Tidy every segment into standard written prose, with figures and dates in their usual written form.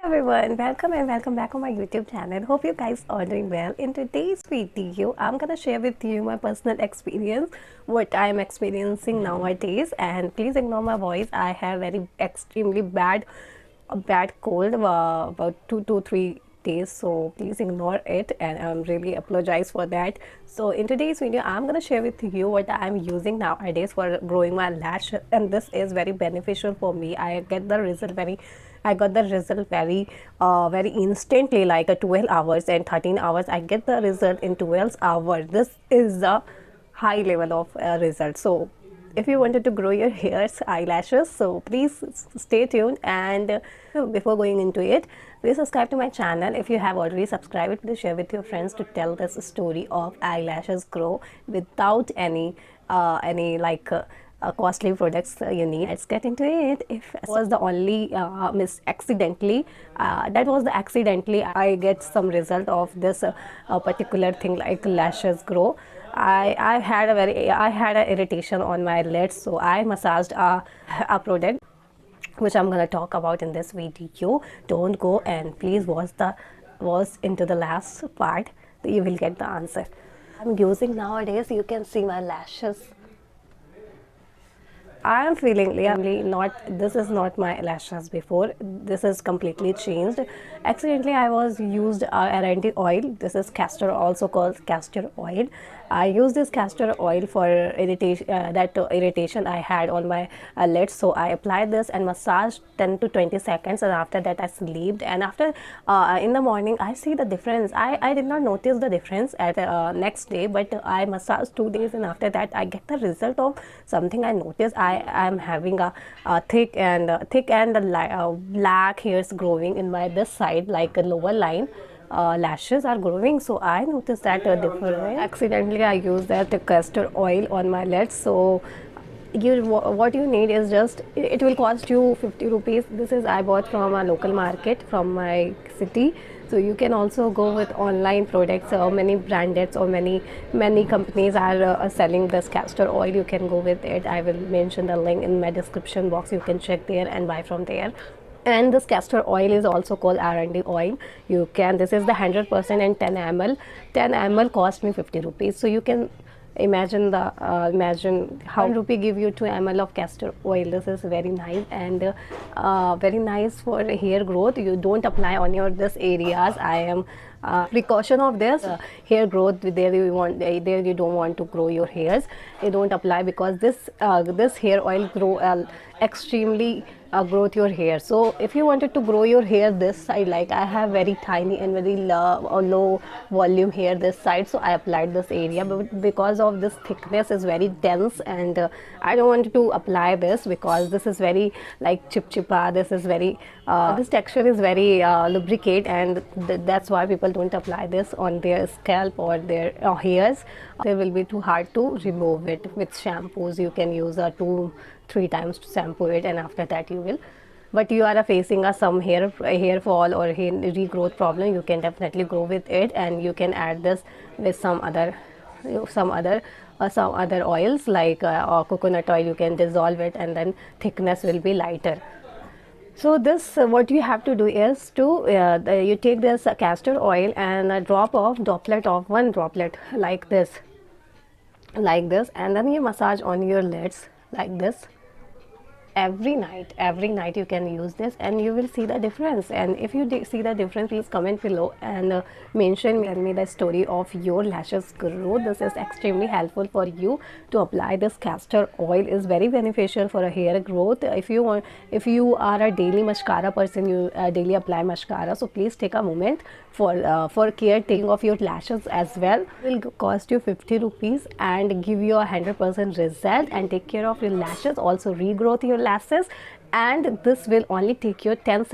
Everyone, welcome and welcome back on my YouTube channel. Hope you guys are doing well. In today's video, I'm gonna share with you my personal experience, what I'm experiencing nowadays. And please ignore my voice. I have very extremely bad cold about 2 to 3 days, so please ignore it and I'm really apologize for that. So in today's video I'm going to share with you what I'm using nowadays for growing my lash, and this is very beneficial for me. I got the result very instantly, like a 12 hours and 13 hours. I get the result in 12 hours. This is a high level of result. So if you wanted to grow your hairs, eyelashes, so please stay tuned. And before going into it, please subscribe to my channel. If you have already subscribed, please share with your friends to tell this story of eyelashes grow without any costly products you need. Let's get into it. If it was the only accidentally, that was the accidentally I get some result of this particular thing like lashes grow. I had an irritation on my lids, so I massaged a product which I'm gonna talk about in this video. Don't go and please watch into the last part. You will get the answer. I'm using nowadays. You can see my lashes. I am feeling really not, this is not my lashes before. This is completely changed. Accidentally I was used R&D oil. This is castor, also called castor oil. I use this castor oil for irritation, irritation I had on my lids. So I applied this and massaged 10 to 20 seconds, and after that I slept. And after in the morning I see the difference. I did not notice the difference at next day, but I massaged 2 days, and after that I get the result of something I noticed. I am having a thick and black hairs growing in my this side, like a lower line. Lashes are growing, so I noticed that difference. Accidentally I used that castor oil on my lids. So what you need is just, it will cost you 50 rupees. This is I bought from a local market from my city. So you can also go with online products. Many branded or many companies are selling this castor oil. You can go with it. I will mention the link in my description box. You can check there and buy from there. And this castor oil is also called R&D oil. You can, this is the 100% and 10 ml. 10 ml cost me 50 rupees. So you can imagine imagine how rupee give you 2 ml of castor oil. This is very nice and very nice for hair growth. You don't apply on your this areas. I am precaution of this hair growth. There you don't want to grow your hairs, you don't apply, because this hair oil grow extremely growth your hair. So if you wanted to grow your hair this side, like I have very tiny and very low volume hair this side, so I applied this area, but because of this thickness is very dense, and I don't want to apply this because this is very like chipchipa. This is very this texture is very lubricate, and that's why people don't apply this on their scalp or their hairs. They will be too hard to remove it. With shampoos you can use 2-3 times to shampoo it, and after that you will. But you are facing some hair fall or hair regrowth problem, you can definitely go with it, and you can add this with some other oils like coconut oil. You can dissolve it and then thickness will be lighter. So this what you have to do is to you take this castor oil and a droplet of one droplet like this, and then you massage on your lids like this. Every night you can use this and you will see the difference. And if you see the difference, please comment below and mention me the story of your lashes growth. This is extremely helpful for you to apply. This castor oil is very beneficial for a hair growth. If you are a daily mascara person, you daily apply mascara, so please take a moment for care taking of your lashes as well. It will cost you 50 rupees and give you 100% result and take care of your lashes, also regrowth your lashes. And this will only take you 10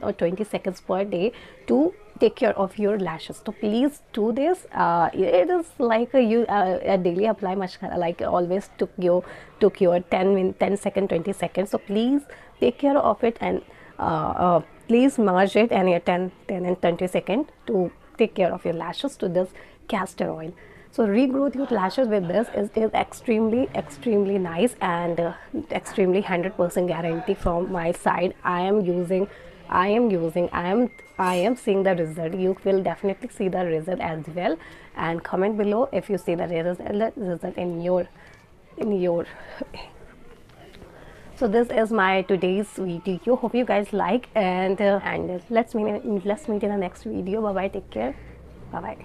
or 20 seconds per day to take care of your lashes. So please do this. It is like you daily apply mascara, like always took your 10 second 20 seconds. So please take care of it and please merge it and 10 and 20 seconds to take care of your lashes to this castor oil. So regrowth your lashes with this is extremely nice and extremely 100% guarantee from my side. I am using I am using, I am seeing the result. You will definitely see the result as well, and comment below if you see the result in your so this is my today's video. Hope you guys like, and let's meet in the next video. Bye bye, take care, bye bye.